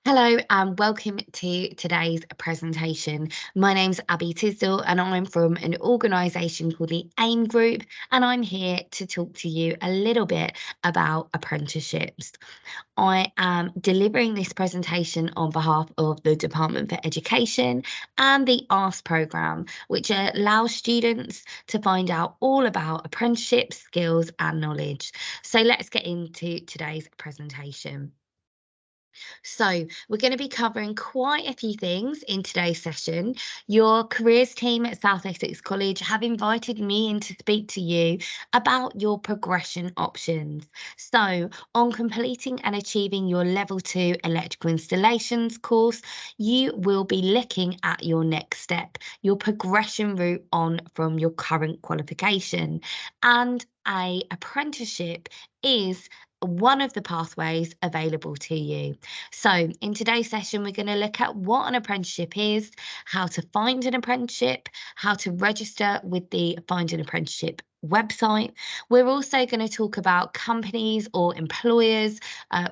Hello and welcome to today's presentation. My name's Abby Tisdall and I'm from an organisation called the AIM Group, and I'm here to talk to you a little bit about apprenticeships. I am delivering this presentation on behalf of the Department for Education and the ARTS programme, which allows students to find out all about apprenticeships, skills and knowledge. So let's get into today's presentation. So, we're going to be covering quite a few things in today's session. Your careers team at South Essex College have invited me in to speak to you about your progression options. So, on completing and achieving your level 2 electrical installations course, you will be looking at your next step, your progression route on from your current qualification. And a apprenticeship is one of the pathways available to you. So, in today's session, we're going to look at what an apprenticeship is, how to find an apprenticeship, how to register with the Find an Apprenticeship website. We're also going to talk about companies or employers,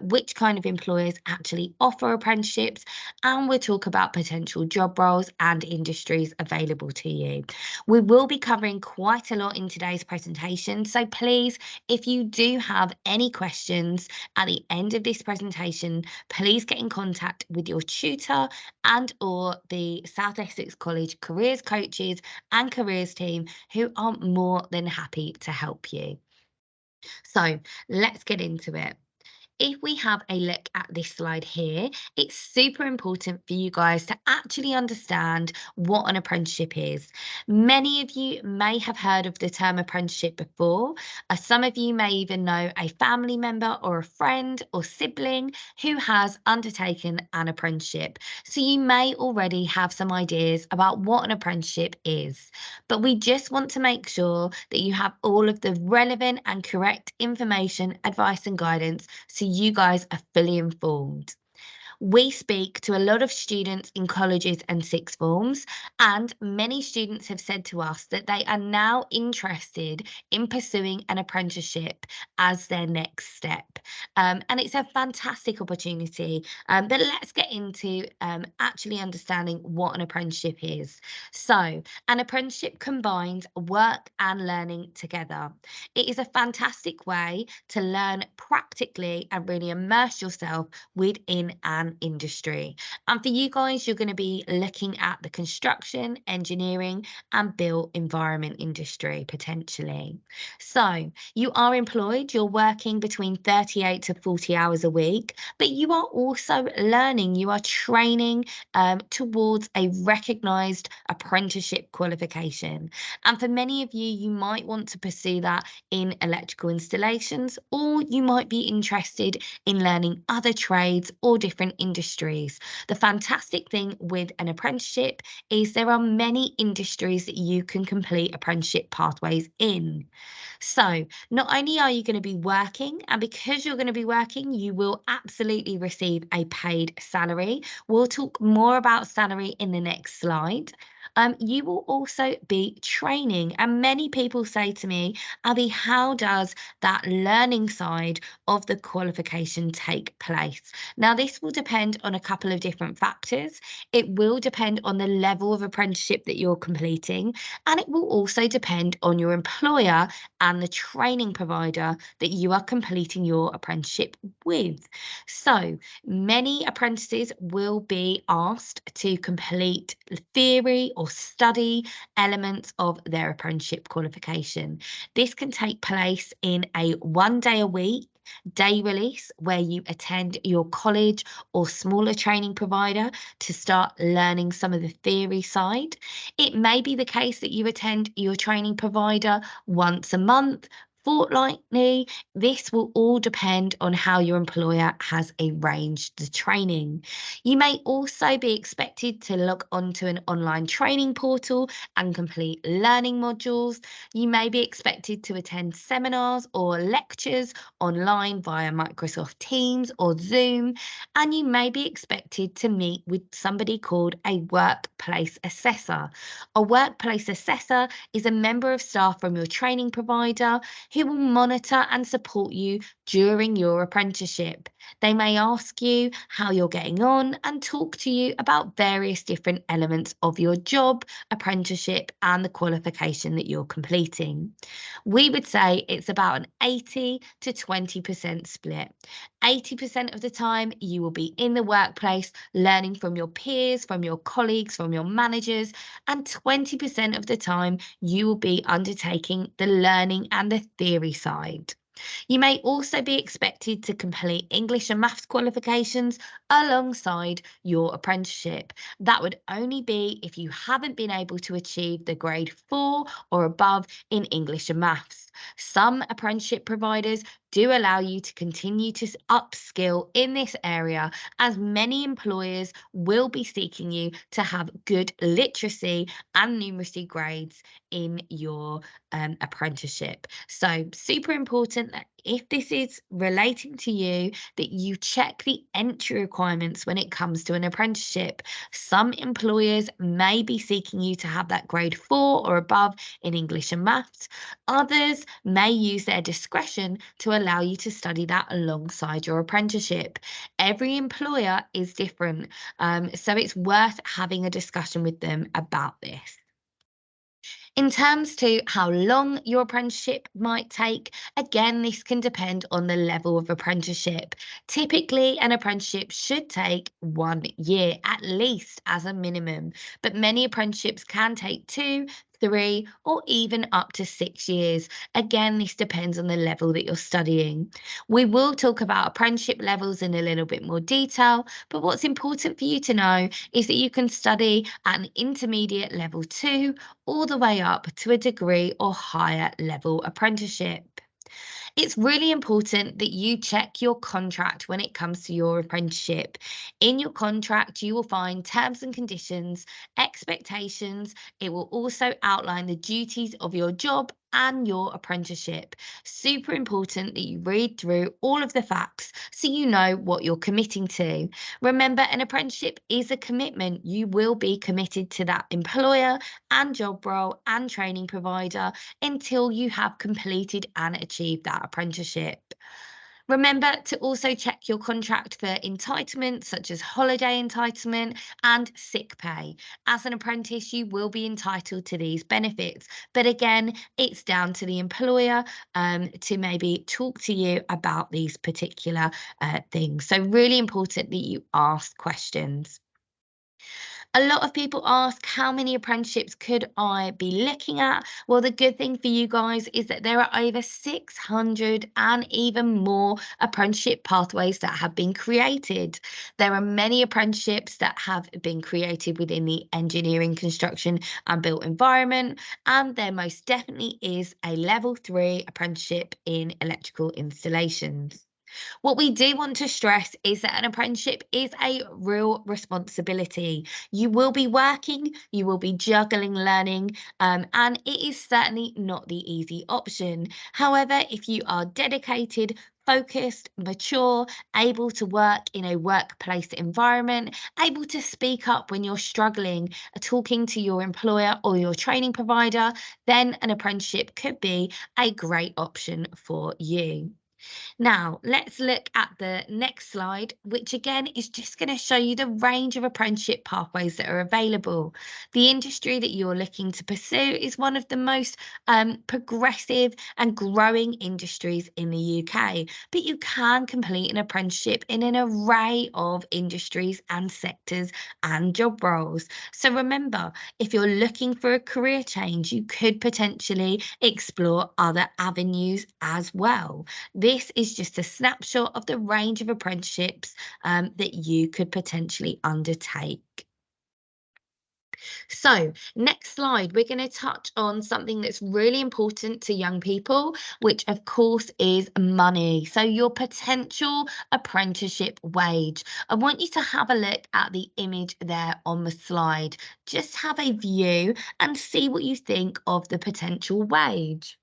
which kind of employers actually offer apprenticeships, and we'll talk about potential job roles and industries available to you. We will be covering quite a lot in today's presentation, so please, if you do have any questions at the end of this presentation, please get in contact with your tutor and or the South Essex College careers coaches and careers team, who are more than happy to help you. So let's get into it. If we have a look at this slide here, it's super important for you guys to actually understand what an apprenticeship is. Many of you may have heard of the term apprenticeship before. Some of you may even know a family member or a friend or sibling who has undertaken an apprenticeship. So you may already have some ideas about what an apprenticeship is. But we just want to make sure that you have all of the relevant and correct information, advice and guidance so you guys are fully informed. We speak to a lot of students in colleges and sixth forms, and many students have said to us that they are now interested in pursuing an apprenticeship as their next step. And it's a fantastic opportunity. But let's get into actually understanding what an apprenticeship is. So, an apprenticeship combines work and learning together. It is a fantastic way to learn practically and really immerse yourself within an industry. And for you guys, you're going to be looking at the construction, engineering, and built environment industry potentially. So you are employed, you're working between 38 to 40 hours a week, but you are also learning, you are training towards a recognised apprenticeship qualification. And for many of you, you might want to pursue that in electrical installations, or you might be interested in learning other trades or different industries. The fantastic thing with an apprenticeship is there are many industries that you can complete apprenticeship pathways in. So, not only are you going to be working, and because you're going to be working, you will absolutely receive a paid salary. We'll talk more about salary in the next slide. You will also be training, and many people say to me, Abby, how does that learning side of the qualification take place? Now, this will depend on a couple of different factors. It will depend on the level of apprenticeship that you're completing, and it will also depend on your employer and the training provider that you are completing your apprenticeship with. So, many apprentices will be asked to complete theory or study elements of their apprenticeship qualification. This can take place in a 1 day a week day release where you attend your college or smaller training provider to start learning some of the theory side. It may be the case that you attend your training provider once a month, fortnightly. This will all depend on how your employer has arranged the training. You may also be expected to log onto an online training portal and complete learning modules. You may be expected to attend seminars or lectures online via Microsoft Teams or Zoom, and you may be expected to meet with somebody called a workplace assessor. A workplace assessor is a member of staff from your training provider who will monitor and support you during your apprenticeship. They may ask you how you're getting on and talk to you about various different elements of your job, apprenticeship, and the qualification that you're completing. We would say it's about an 80 to 20% split. 80% of the time, you will be in the workplace learning from your peers, from your colleagues, from your managers, and 20% of the time, you will be undertaking the learning and the theory side. You may also be expected to complete English and maths qualifications alongside your apprenticeship. That would only be if you haven't been able to achieve the grade 4 or above in English and maths. Some apprenticeship providers do allow you to continue to upskill in this area, as many employers will be seeking you to have good literacy and numeracy grades in your apprenticeship. So, super important that if this is relating to you, that you check the entry requirements when it comes to an apprenticeship. Some employers may be seeking you to have that grade 4 or above in English and maths. Others may use their discretion to allow you to study that alongside your apprenticeship. Every employer is different, so it's worth having a discussion with them about this. In terms to how long your apprenticeship might take, again, this can depend on the level of apprenticeship. Typically, an apprenticeship should take 1 year at least as a minimum, but many apprenticeships can take 2, 3, or even up to 6 years. Again, this depends on the level that you're studying. We will talk about apprenticeship levels in a little bit more detail, but what's important for you to know is that you can study at an intermediate level 2 all the way up to a degree or higher level apprenticeship. It's really important that you check your contract when it comes to your apprenticeship. In your contract, you will find terms and conditions, expectations. It will also outline the duties of your job and your apprenticeship. Super important that you read through all of the facts so you know what you're committing to. Remember, an apprenticeship is a commitment. You will be committed to that employer and job role and training provider until you have completed and achieved that apprenticeship. Remember to also check your contract for entitlements such as holiday entitlement and sick pay. As an apprentice, you will be entitled to these benefits, but again, it's down to the employer to maybe talk to you about these particular things. So, really important that you ask questions. A lot of people ask, how many apprenticeships could I be looking at? Well, the good thing for you guys is that there are over 600 and even more apprenticeship pathways that have been created. There are many apprenticeships that have been created within the engineering, construction, and built environment, and there most definitely is a level 3 apprenticeship in electrical installations. What we do want to stress is that an apprenticeship is a real responsibility. You will be working, you will be juggling learning, and it is certainly not the easy option. However, if you are dedicated, focused, mature, able to work in a workplace environment, able to speak up when you're struggling, talking to your employer or your training provider, then an apprenticeship could be a great option for you. Now, let's look at the next slide, which again is just going to show you the range of apprenticeship pathways that are available. The industry that you're looking to pursue is one of the most progressive and growing industries in the UK, but you can complete an apprenticeship in an array of industries and sectors and job roles. So remember, if you're looking for a career change, you could potentially explore other avenues as well. This is just a snapshot of the range of apprenticeships that you could potentially undertake. So, next slide, we're going to touch on something that's really important to young people, which of course is money. So, your potential apprenticeship wage. I want you to have a look at the image there on the slide. Just have a view and see what you think of the potential wage.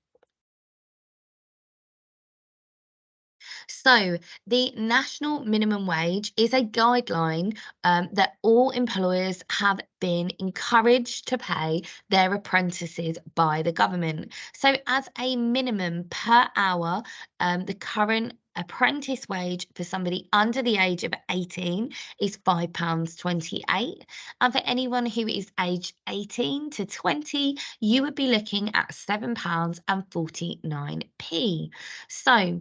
So, the national minimum wage is a guideline that all employers have been encouraged to pay their apprentices by the government. So, as a minimum per hour, the current apprentice wage for somebody under the age of 18 is £5.28. And for anyone who is aged 18 to 20, you would be looking at £7.49. So,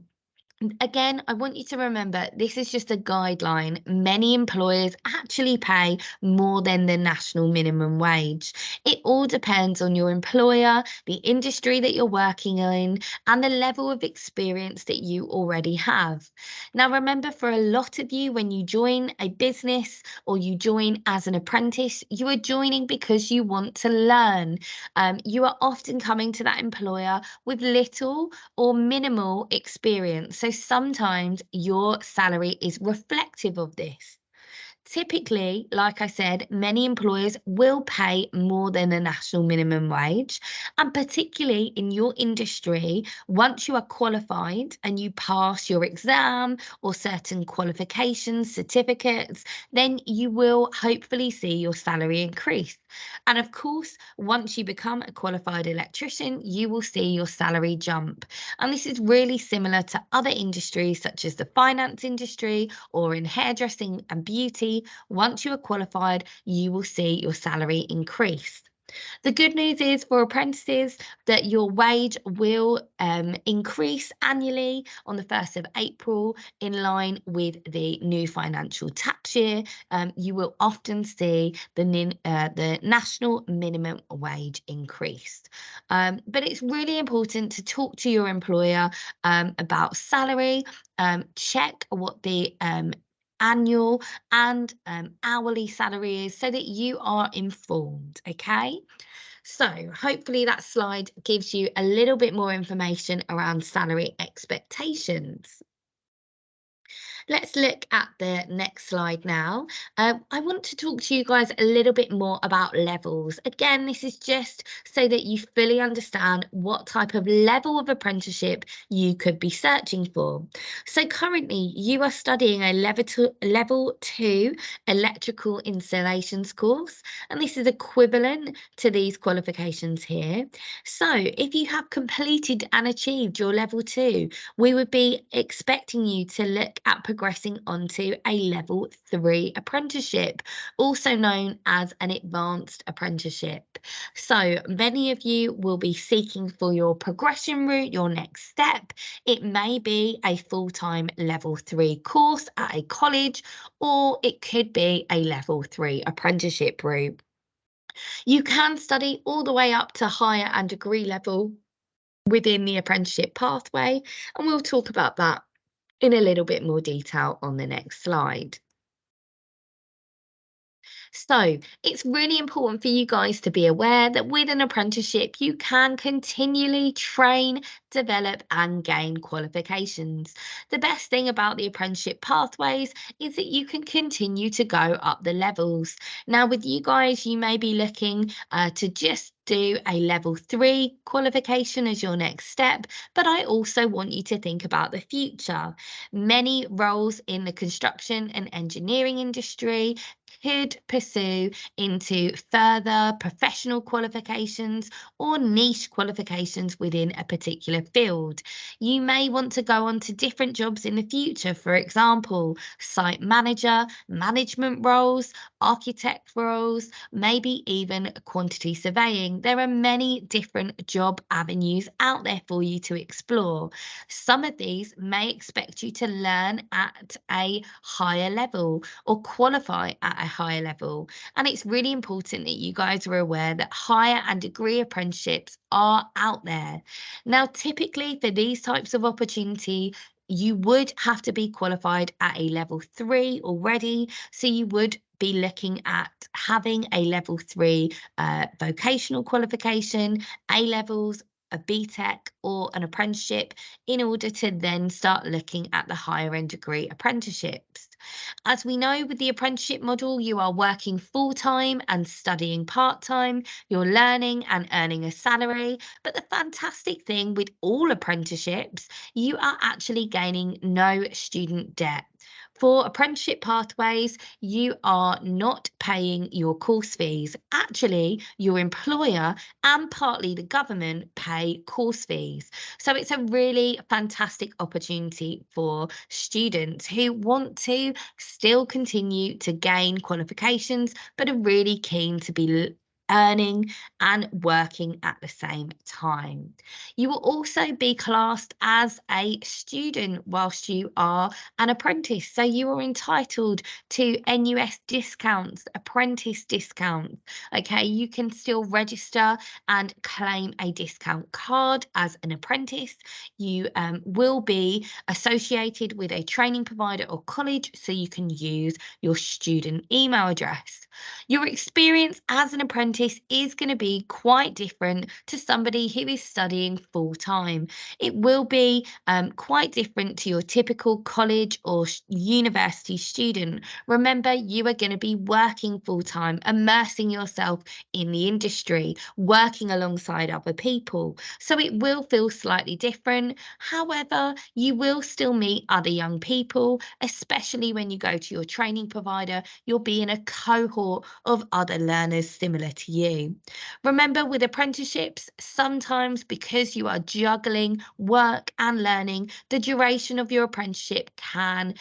again, I want you to remember this is just a guideline. Many employers actually pay more than the national minimum wage. It all depends on your employer, the industry that you're working in, and the level of experience that you already have. Now, remember, for a lot of you, when you join a business or you join as an apprentice, you are joining because you want to learn. You are often coming to that employer with little or minimal experience. So sometimes your salary is reflective of this. Typically, like I said, many employers will pay more than the national minimum wage. And particularly in your industry, once you are qualified and you pass your exam or certain qualifications, certificates, then you will hopefully see your salary increase. And of course, once you become a qualified electrician, you will see your salary jump. And this is really similar to other industries such as the finance industry or in hairdressing and beauty. Once you are qualified, you will see your salary increase. The good news is for apprentices that your wage will increase annually on the 1st of April in line with the new financial tax year. You will often see the national minimum wage increased. But it's really important to talk to your employer about salary, check what the annual and hourly salary is so that you are informed, okay? So hopefully that slide gives you a little bit more information around salary expectations. Let's look at the next slide now. I want to talk to you guys a little bit more about levels. Again, this is just so that you fully understand what type of level of apprenticeship you could be searching for. So currently you are studying a level two electrical installations course, and this is equivalent to these qualifications here. So if you have completed and achieved your level two, we would be expecting you to look at progressing onto a level three apprenticeship, also known as an advanced apprenticeship. So many of you will be seeking for your progression route, your next step. It may be a full-time level three course at a college, or it could be a level three apprenticeship route. You can study all the way up to higher and degree level within the apprenticeship pathway, and we'll talk about that in a little bit more detail on the next slide. So it's really important for you guys to be aware that with an apprenticeship, you can continually train, develop, and gain qualifications. The best thing about the apprenticeship pathways is that you can continue to go up the levels. Now, with you guys, you may be looking to just do a level three qualification as your next step, but I also want you to think about the future. Many roles in the construction and engineering industry could pursue into further professional qualifications or niche qualifications within a particular field. You may want to go on to different jobs in the future, for example, site manager, management roles, architect roles, maybe even quantity surveying. There are many different job avenues out there for you to explore. Some of these may expect you to learn at a higher level or qualify at a higher level. And it's really important that you guys are aware that higher and degree apprenticeships are out there. Now, typically for these types of opportunity, you would have to be qualified at a level three already. So you would be looking at having a level three vocational qualification, A levels, a BTEC or an apprenticeship in order to then start looking at the higher end degree apprenticeships. As we know, with the apprenticeship model, you are working full time and studying part time, you're learning and earning a salary. But the fantastic thing with all apprenticeships, you are actually gaining no student debt. For apprenticeship pathways, you are not paying your course fees. Actually, your employer and partly the government pay course fees. So it's a really fantastic opportunity for students who want to still continue to gain qualifications, but are really keen to be earning and working at the same time. You will also be classed as a student whilst you are an apprentice. So you are entitled to NUS discounts, apprentice discounts. Okay, you can still register and claim a discount card as an apprentice. You will be associated with a training provider or college, so you can use your student email address. Your experience as an apprentice is going to be quite different to somebody who is studying full time. It will be quite different to your typical college or university student. Remember, you are going to be working full time, immersing yourself in the industry, working alongside other people. So it will feel slightly different. However, you will still meet other young people, especially when you go to your training provider. You'll be in a cohort of other learners similar to you. Remember, with apprenticeships, sometimes because you are juggling work and learning, the duration of your apprenticeship can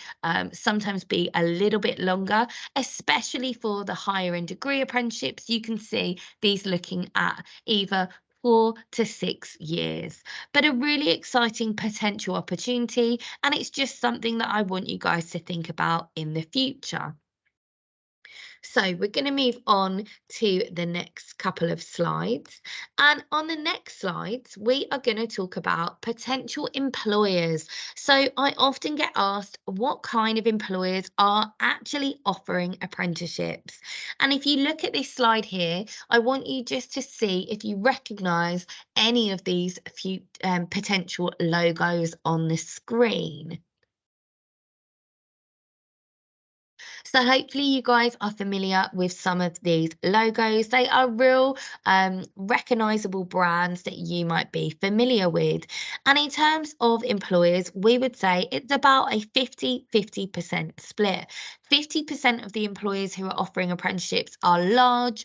sometimes be a little bit longer, especially for the higher end degree apprenticeships. You can see these looking at either 4 to 6 years, but a really exciting potential opportunity. And it's just something that I want you guys to think about in the future. So we're going to move on to the next couple of slides. And on the next slides, we are going to talk about potential employers. So I often get asked what kind of employers are actually offering apprenticeships. And if you look at this slide here, I want you just to see if you recognize any of these few potential logos on the screen. So hopefully you guys are familiar with some of these logos. They are real recognizable brands that you might be familiar with. And in terms of employers, we would say it's about a 50-50% split. 50% of the employers who are offering apprenticeships are large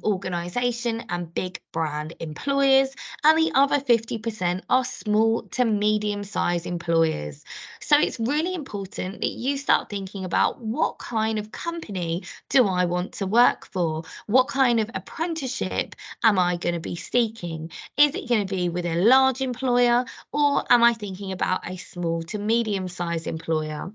organisation and big brand employers, and the other 50% are small to medium-sized employers. So it's really important that you start thinking about what kind of company do I want to work for? What kind of apprenticeship am I going to be seeking? Is it going to be with a large employer, or am I thinking about a small to medium-sized employer?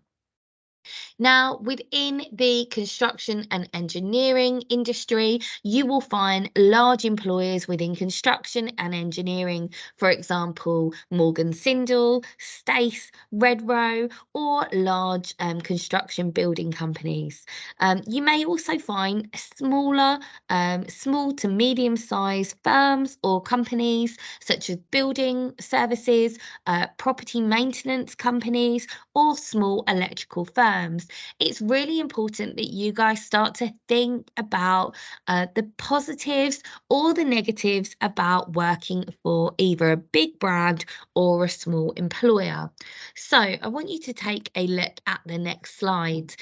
Now, within the construction and engineering industry, you will find large employers within construction and engineering, for example, Morgan Sindall, Stace, Redrow, or large construction building companies. You may also find smaller, small to medium-sized firms or companies such as building services, property maintenance companies, or small electrical firms. It's really important that you guys start to think about the positives or the negatives about working for either a big brand or a small employer. So I want you to take a look at the next slide.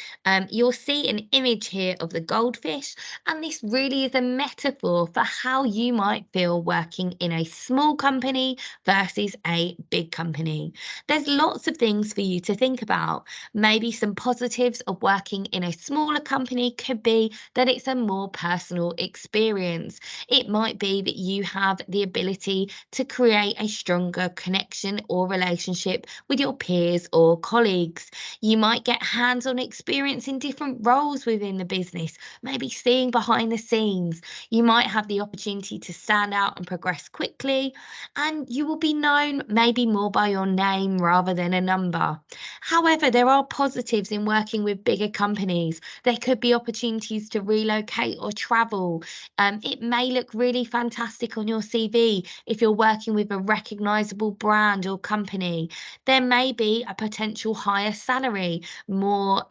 You'll see an image here of the goldfish, and this really is a metaphor for how you might feel working in a small company versus a big company. There's lots of things for you to think about. Maybe some positives of working in a smaller company could be that it's a more personal experience. It might be that you have the ability to create a stronger connection or relationship with your peers or colleagues. You might get hands-on experience in different roles within the business, maybe seeing behind the scenes. You might have the opportunity to stand out and progress quickly, and you will be known maybe more by your name rather than a number. However, there are positives in working with bigger companies. There could be opportunities to relocate or travel. It may look really fantastic on your CV if you're working with a recognizable brand or company. There may be a potential higher salary, more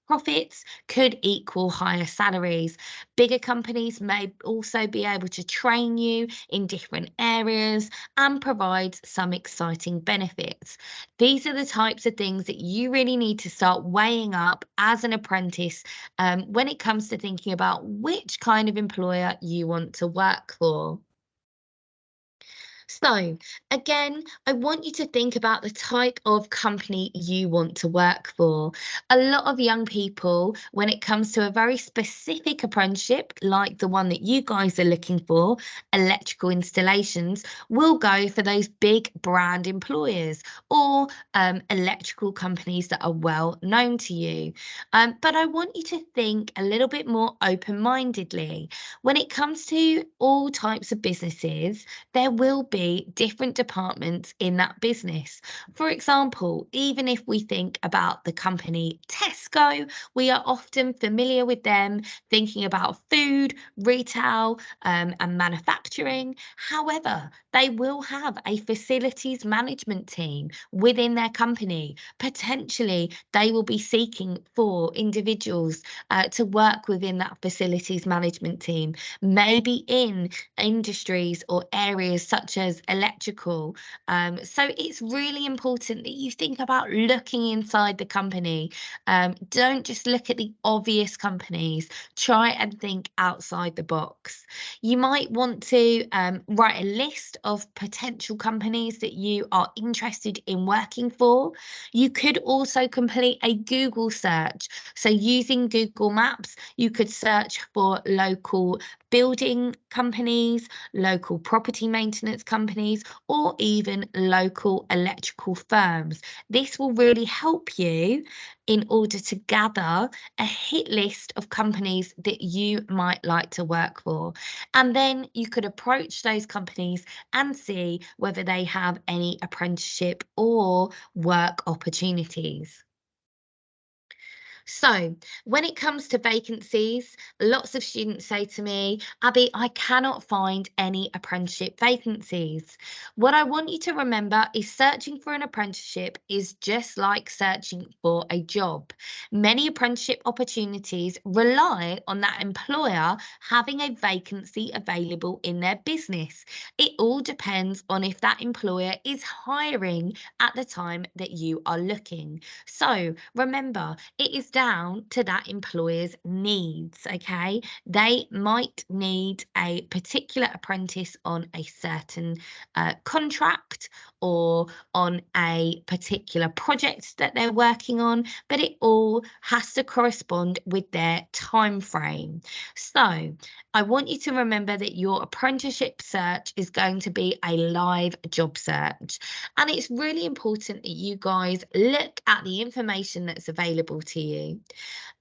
profits could equal higher salaries. Bigger companies may also be able to train you in different areas and provide some exciting benefits. These are the types of things that you really need to start weighing up as an apprentice when it comes to thinking about which kind of employer you want to work for. So, again, I want you to think about the type of company you want to work for. A lot of young people, when it comes to a very specific apprenticeship, like the one that you guys are looking for, electrical installations, will go for those big brand employers or electrical companies that are well known to you. But I want you to think a little bit more open mindedly. When it comes to all types of businesses, there will be different departments in that business. For example, even if we think about the company Tesco, we are often familiar with them thinking about food, retail, and manufacturing. However, they will have a facilities management team within their company. Potentially, they will be seeking for individuals to work within that facilities management team, maybe in industries or areas such as electrical. So it's really important that you think about looking inside the company. Don't just look at the obvious companies, try and think outside the box. You might want to write a list of potential companies that you are interested in working for. You could also complete a Google search. So using Google Maps, you could search for local building companies, local property maintenance companies, or even local electrical firms. This will really help you in order to gather a hit list of companies that you might like to work for. And then you could approach those companies and see whether they have any apprenticeship or work opportunities. So, when it comes to vacancies, lots of students say to me, Abby, I cannot find any apprenticeship vacancies. What I want you to remember is searching for an apprenticeship is just like searching for a job. Many apprenticeship opportunities rely on that employer having a vacancy available in their business. It all depends on if that employer is hiring at the time that you are looking. So, remember, it is down to that employer's needs, okay? They might need a particular apprentice on a certain contract or on a particular project that they're working on, but it all has to correspond with their time frame. So I want you to remember that your apprenticeship search is going to be a live job search. And it's really important that you guys look at the information that's available to you.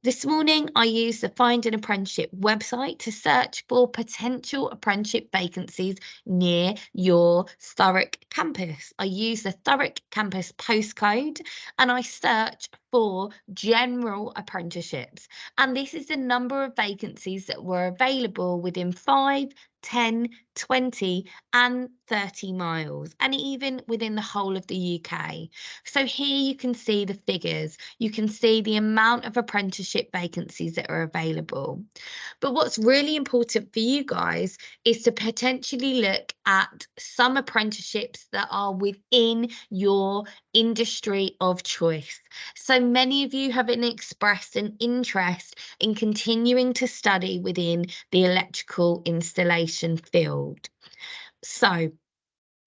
This morning, I used the Find an Apprenticeship website to search for potential apprenticeship vacancies near your Thurrock campus. I used the Thurrock campus postcode and I searched for general apprenticeships. And this is the number of vacancies that were available within 5, 10, 20, and 30 miles, and even within the whole of the UK. So here you can see the figures. You can see the amount of apprenticeship vacancies that are available. But what's really important for you guys is to potentially look at some apprenticeships that are within your industry of choice. So many of you have expressed an interest in continuing to study within the electrical installation field. So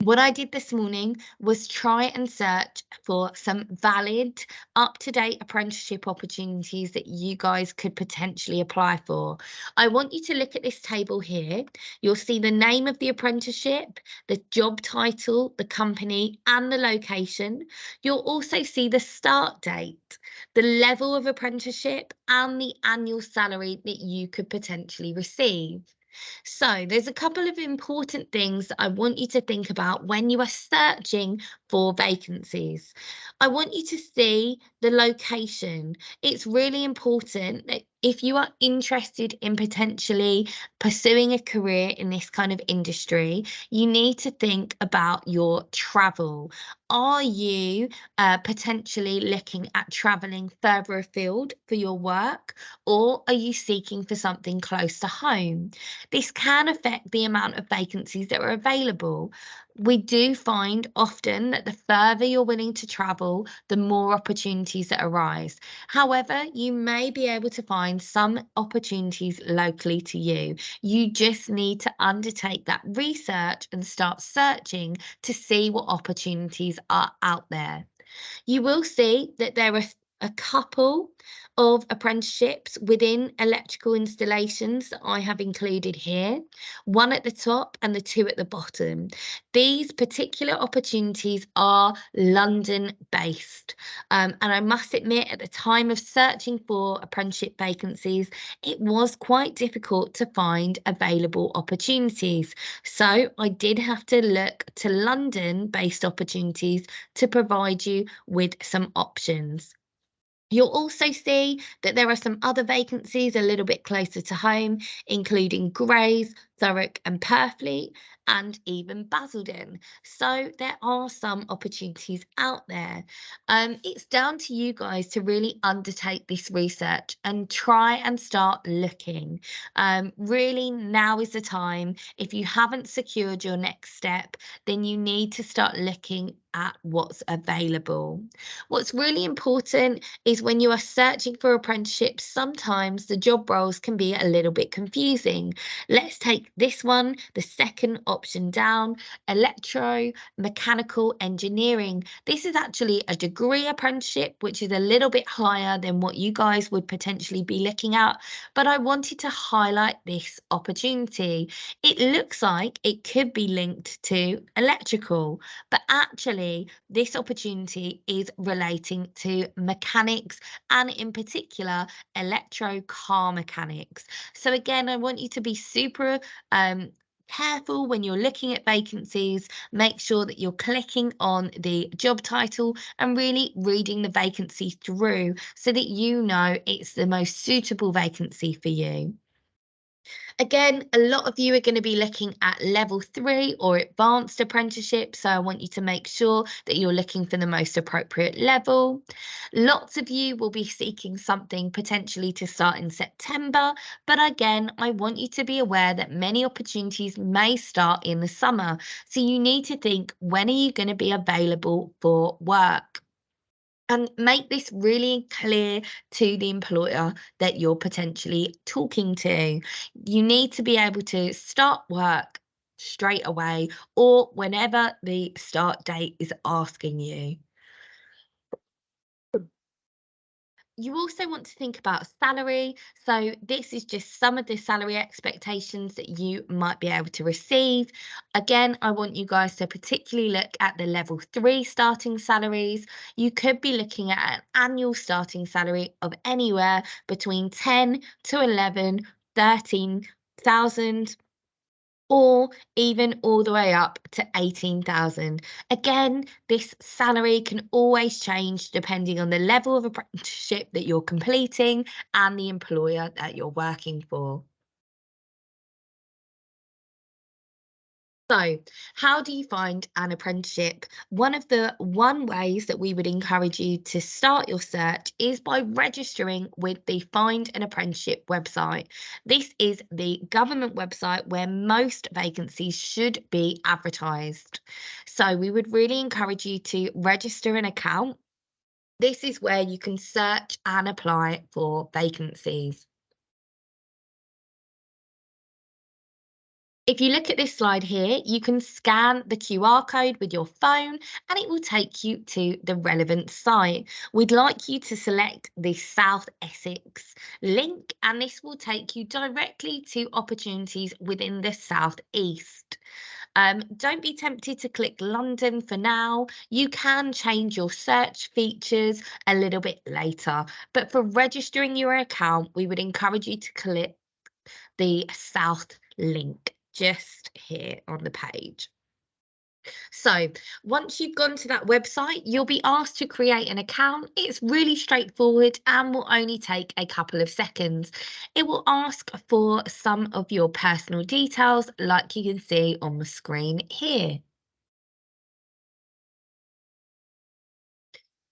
what I did this morning was try and search for some valid, up-to-date apprenticeship opportunities that you guys could potentially apply for. I want you to look at this table here. You'll see the name of the apprenticeship, the job title, the company, and the location. You'll also see the start date, the level of apprenticeship, and the annual salary that you could potentially receive. So, there's a couple of important things that I want you to think about when you are searching for vacancies. I want you to see the location. It's really important that if you are interested in potentially pursuing a career in this kind of industry, you need to think about your travel. Are you potentially looking at traveling further afield for your work, or are you seeking for something close to home? This can affect the amount of vacancies that are available. We do find often that the further you're willing to travel, the more opportunities that arise. However, you may be able to find some opportunities locally to you. You just need to undertake that research and start searching to see what opportunities are out there. You will see that there are a couple of apprenticeships within electrical installations that I have included here, one at the top and the two at the bottom. These particular opportunities are London based. And I must admit, at the time of searching for apprenticeship vacancies, it was quite difficult to find available opportunities. So I did have to look to London based opportunities to provide you with some options. You'll also see that there are some other vacancies a little bit closer to home, including Grays, Thurrock, and Purfleet, and even Basildon. So there are some opportunities out there. It's down to you guys to really undertake this research and try and start looking. Really, now is the time. If you haven't secured your next step, then you need to start looking at what's available. What's really important is when you are searching for apprenticeships, sometimes the job roles can be a little bit confusing. Let's take this one, the second option down, electromechanical engineering. This is actually a degree apprenticeship, which is a little bit higher than what you guys would potentially be looking at, but I wanted to highlight this opportunity. It looks like it could be linked to electrical, but actually this opportunity is relating to mechanics and in particular electro car mechanics. So again, I want you to be super careful when you're looking at vacancies. Make sure that you're clicking on the job title and really reading the vacancy through so that you know it's the most suitable vacancy for you. Again, a lot of you are going to be looking at level 3 or advanced apprenticeship, so I want you to make sure that you're looking for the most appropriate level. Lots of you will be seeking something potentially to start in September, but again, I want you to be aware that many opportunities may start in the summer, so you need to think, when are you going to be available for work? And make this really clear to the employer that you're potentially talking to. You need to be able to start work straight away or whenever the start date is asking you. You also want to think about salary. So, this is just some of the salary expectations that you might be able to receive. Again, I want you guys to particularly look at the level 3 starting salaries. You could be looking at an annual starting salary of anywhere between 10 to 11, 13,000 or even all the way up to 18,000. Again, this salary can always change depending on the level of apprenticeship that you're completing and the employer that you're working for. So, how do you find an apprenticeship? One ways that we would encourage you to start your search is by registering with the Find an Apprenticeship website. This is the government website where most vacancies should be advertised. So, we would really encourage you to register an account. This is where you can search and apply for vacancies. If you look at this slide here, you can scan the QR code with your phone and it will take you to the relevant site. We'd like you to select the South Essex link and this will take you directly to opportunities within the South East. Don't be tempted to click London for now. You can change your search features a little bit later, but for registering your account, we would encourage you to click the South link just here on the page. So once you've gone to that website, you'll be asked to create an account. It's really straightforward and will only take a couple of seconds. It will ask for some of your personal details, like you can see on the screen here.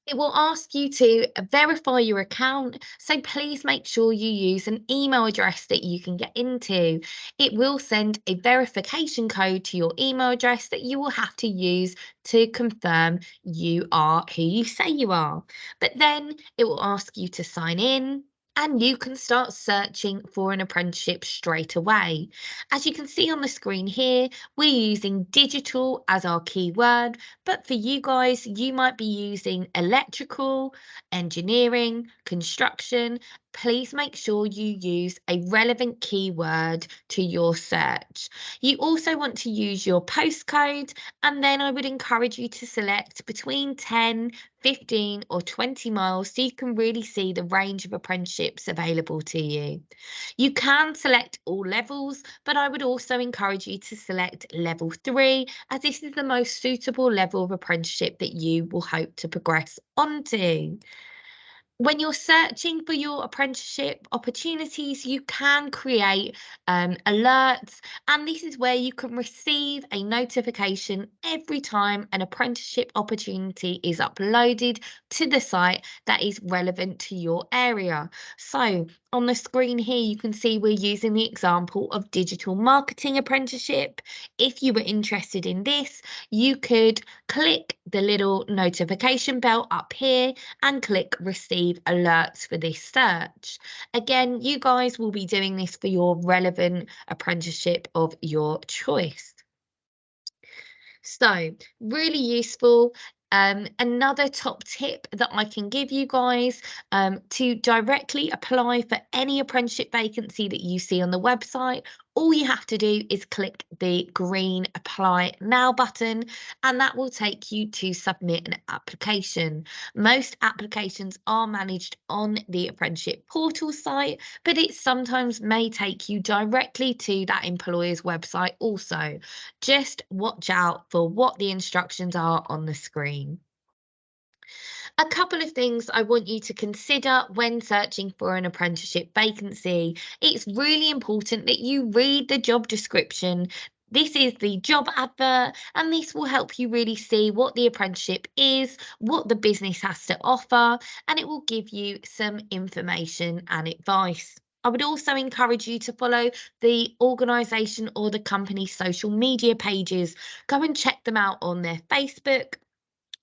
It will ask you to verify your account, so please make sure you use an email address that you can get into. It will send a verification code to your email address that you will have to use to confirm you are who you say you are. But then it will ask you to sign in. And you can start searching for an apprenticeship straight away. As you can see on the screen here, we're using digital as our keyword, but for you guys, you might be using electrical, engineering, construction. Please make sure you use a relevant keyword to your search. You also want to use your postcode, and then I would encourage you to select between 10, 15, or 20 miles so you can really see the range of apprenticeships available to you. You can select all levels, but I would also encourage you to select level 3 as this is the most suitable level of apprenticeship that you will hope to progress onto. When you're searching for your apprenticeship opportunities, you can create alerts, and this is where you can receive a notification every time an apprenticeship opportunity is uploaded to the site that is relevant to your area. So, on the screen here, you can see we're using the example of digital marketing apprenticeship. If you were interested in this, you could click the little notification bell up here and click receive alerts for this search. Again, you guys will be doing this for your relevant apprenticeship of your choice. So, really useful. Another top tip that I can give you guys to directly apply for any apprenticeship vacancy that you see on the website, all you have to do is click the green apply now button, and that will take you to submit an application. Most applications are managed on the apprenticeship portal site, but it sometimes may take you directly to that employer's website also. Just watch out for what the instructions are on the screen. A couple of things I want you to consider when searching for an apprenticeship vacancy. It's really important that you read the job description. This is the job advert, and this will help you really see what the apprenticeship is, what the business has to offer, and it will give you some information and advice. I would also encourage you to follow the organisation or the company's social media pages. Go and check them out on their Facebook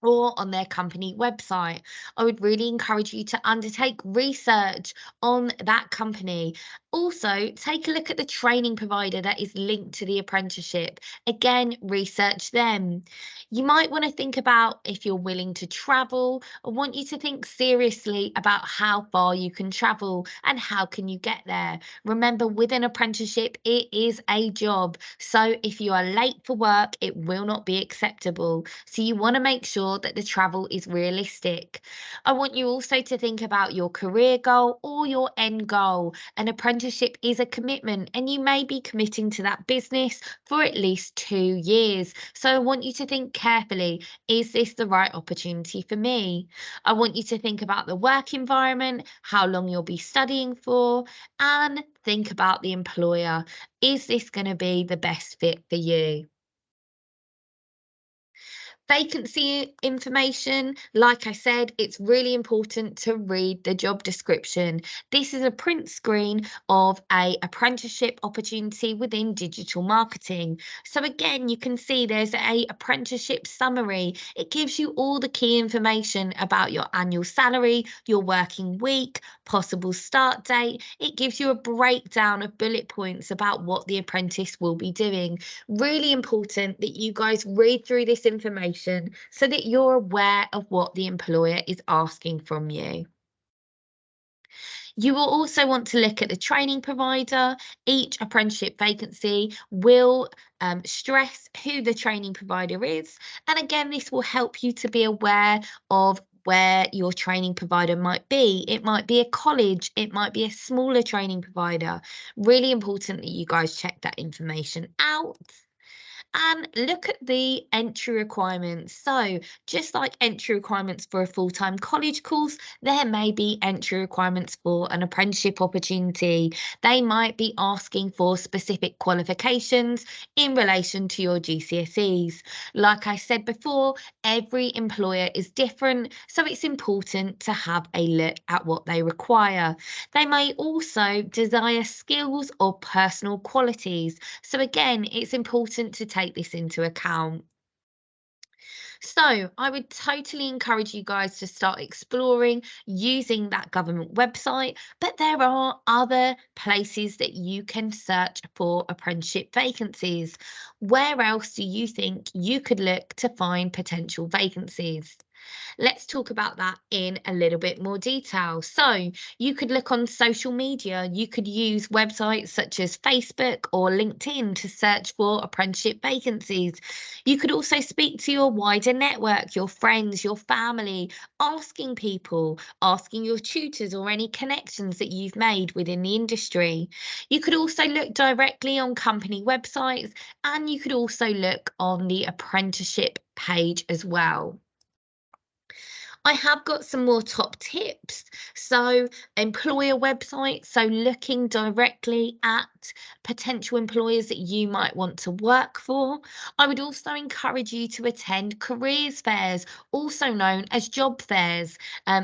or on their company website. I would really encourage you to undertake research on that company. Also, take a look at the training provider that is linked to the apprenticeship. Again, research them. You might want to think about if you're willing to travel. I want you to think seriously about how far you can travel and how can you get there. Remember, with an apprenticeship, it is a job. So if you are late for work, it will not be acceptable. So you want to make sure that the travel is realistic. I want you also to think about your career goal or your end goal. An apprenticeship is a commitment, and you may be committing to that business for at least 2 years. So I want you to think carefully, is this the right opportunity for me? I want you to think about the work environment, how long you'll be studying for, and think about the employer. Is this going to be the best fit for you? Vacancy information, like I said, it's really important to read the job description. This is a print screen of a apprenticeship opportunity within digital marketing. So again, you can see there's a apprenticeship summary. It gives you all the key information about your annual salary, your working week, possible start date. It gives you a breakdown of bullet points about what the apprentice will be doing. Really important that you guys read through this information so that you're aware of what the employer is asking from you. You will also want to look at the training provider. Each apprenticeship vacancy will stress who the training provider is. And again, this will help you to be aware of where your training provider might be. It might be a college, it might be a smaller training provider. Really important that you guys check that information out. And look at the entry requirements. So, just like entry requirements for a full time college course, there may be entry requirements for an apprenticeship opportunity. They might be asking for specific qualifications in relation to your GCSEs. Like I said before, every employer is different, so it's important to have a look at what they require. They may also desire skills or personal qualities. So, again, it's important to take this into account. So, I would totally encourage you guys to start exploring using that government website, but there are other places that you can search for apprenticeship vacancies. Where else do you think you could look to find potential vacancies? Let's talk about that in a little bit more detail. So, you could look on social media. You could use websites such as Facebook or LinkedIn to search for apprenticeship vacancies. You could also speak to your wider network, your friends, your family, asking people, asking your tutors or any connections that you've made within the industry. You could also look directly on company websites, and you could also look on the apprenticeship page as well. I have got some more top tips. So, employer websites. So, looking directly at potential employers that you might want to work for. I would also encourage you to attend careers fairs, also known as job fairs.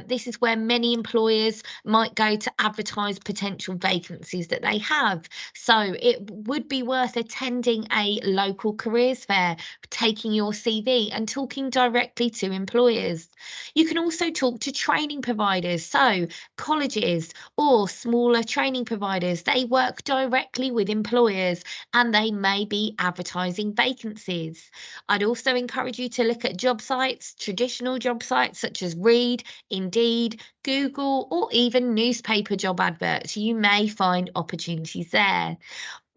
This is where many employers might go to advertise potential vacancies that they have. So, it would be worth attending a local careers fair, taking your CV and talking directly to employers. You can also talk to training providers, so colleges or smaller training providers. They work directly with employers and they may be advertising vacancies. I'd also encourage you to look at job sites, traditional job sites such as Reed, Indeed, Google, or even newspaper job adverts. You may find opportunities there.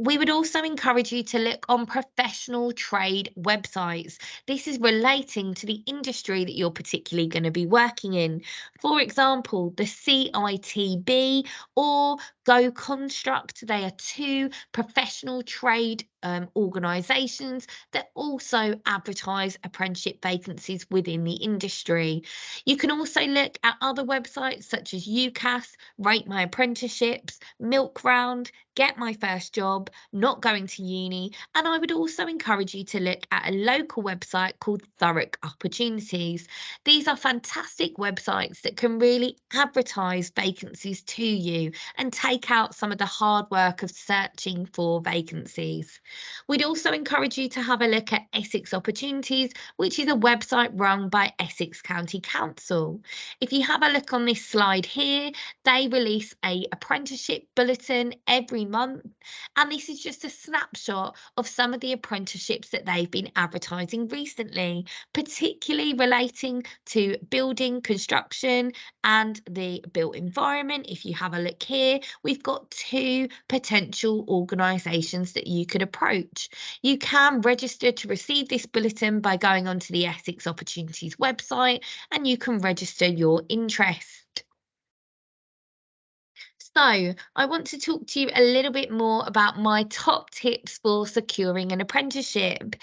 We would also encourage you to look on professional trade websites. This is relating to the industry that you're particularly going to be working in. For example, the CITB or Go Construct, they are two professional trade organisations that also advertise apprenticeship vacancies within the industry. You can also look at other websites such as UCAS, Rate My Apprenticeships, Milk Round, Get My First Job, Not Going to Uni, and I would also encourage you to look at a local website called Thurrock Opportunities. These are fantastic websites that can really advertise vacancies to you and take out some of the hard work of searching for vacancies. We'd also encourage you to have a look at Essex Opportunities, which is a website run by Essex County Council. If you have a look on this slide here, they release a apprenticeship bulletin every month, and this is just a snapshot of some of the apprenticeships that they've been advertising recently, particularly relating to building, construction, and the built environment. If you have a look here, we've got two potential organisations that you could approach. You can register to receive this bulletin by going onto the Essex Opportunities website, and you can register your interest. So, I want to talk to you a little bit more about my top tips for securing an apprenticeship.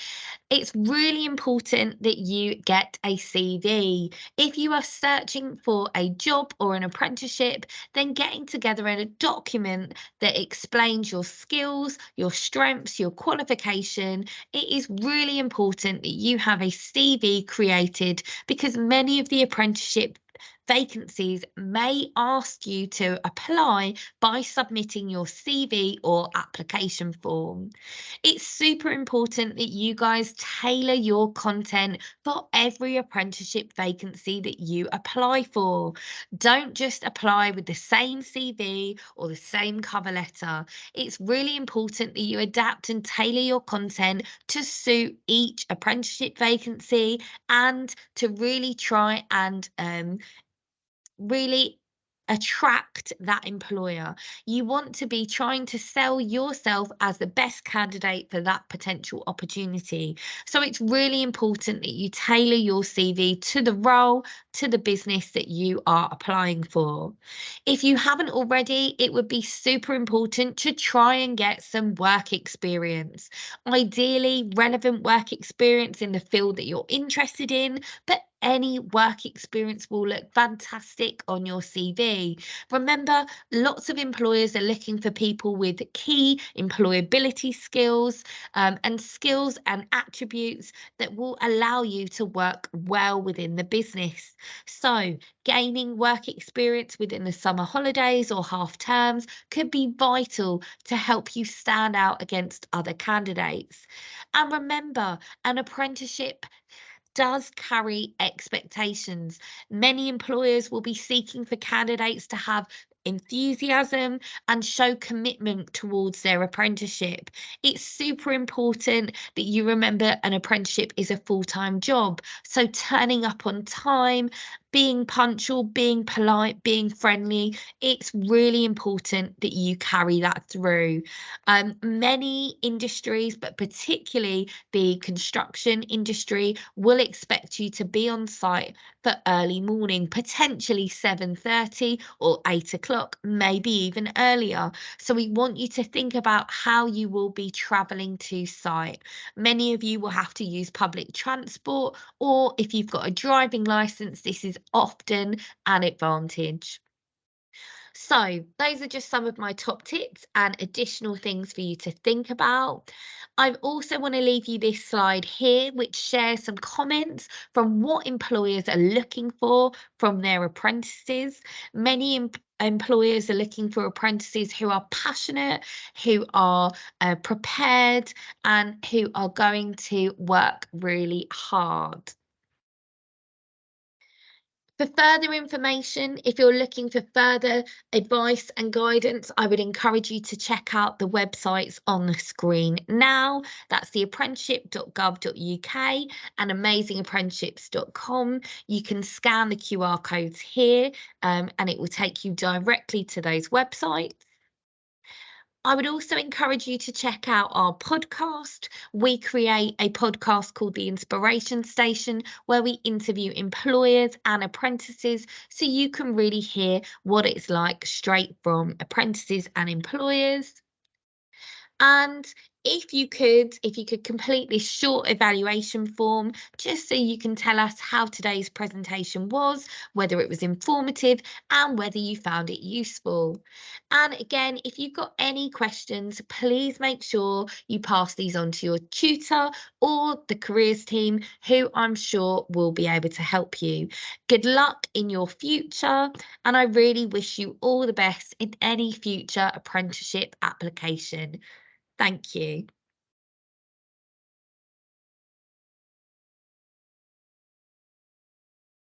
It's really important that you get a CV. If you are searching for a job or an apprenticeship, then getting together a document that explains your skills, your strengths, your qualification, it is really important that you have a CV created because many of the apprenticeship vacancies may ask you to apply by submitting your CV or application form. It's super important that you guys tailor your content for every apprenticeship vacancy that you apply for. Don't just apply with the same CV or the same cover letter. It's really important that you adapt and tailor your content to suit each apprenticeship vacancy and to really try and really attract that employer. You want to be trying to sell yourself as the best candidate for that potential opportunity. So it's really important that you tailor your CV to the role, to the business that you are applying for. If you haven't already, it would be super important to try and get some work experience. Ideally, relevant work experience in the field that you're interested in, but any work experience will look fantastic on your CV. Remember, lots of employers are looking for people with key employability skills and skills and attributes that will allow you to work well within the business. So, gaining work experience within the summer holidays or half terms could be vital to help you stand out against other candidates. And remember, an apprenticeship does carry expectations. Many employers will be seeking for candidates to have enthusiasm and show commitment towards their apprenticeship. It's super important that you remember an apprenticeship is a full-time job. So turning up on time, being punctual, being polite, being friendly, it's really important that you carry that through. Many industries, but particularly the construction industry, will expect you to be on site for early morning, potentially 7:30 or 8 o'clock, maybe even earlier. So we want you to think about how you will be traveling to site. Many of you will have to use public transport, or if you've got a driving license, this is often an advantage. So, those are just some of my top tips and additional things for you to think about. I also want to leave you this slide here, which shares some comments from what employers are looking for from their apprentices. Many employers are looking for apprentices who are passionate, who are prepared, and who are going to work really hard. For further information, if you're looking for further advice and guidance, I would encourage you to check out the websites on the screen now. That's the apprenticeship.gov.uk and amazingapprenticeships.com. You can scan the QR codes here and it will take you directly to those websites. I would also encourage you to check out our podcast. We create a podcast called The Inspiration Station, where we interview employers and apprentices so you can really hear what it's like straight from apprentices and employers. And if you could complete this short evaluation form, just so you can tell us how today's presentation was, whether it was informative, and whether you found it useful. And again, if you've got any questions, please make sure you pass these on to your tutor or the careers team, who I'm sure will be able to help you. Good luck in your future, and I really wish you all the best in any future apprenticeship application. Thank you.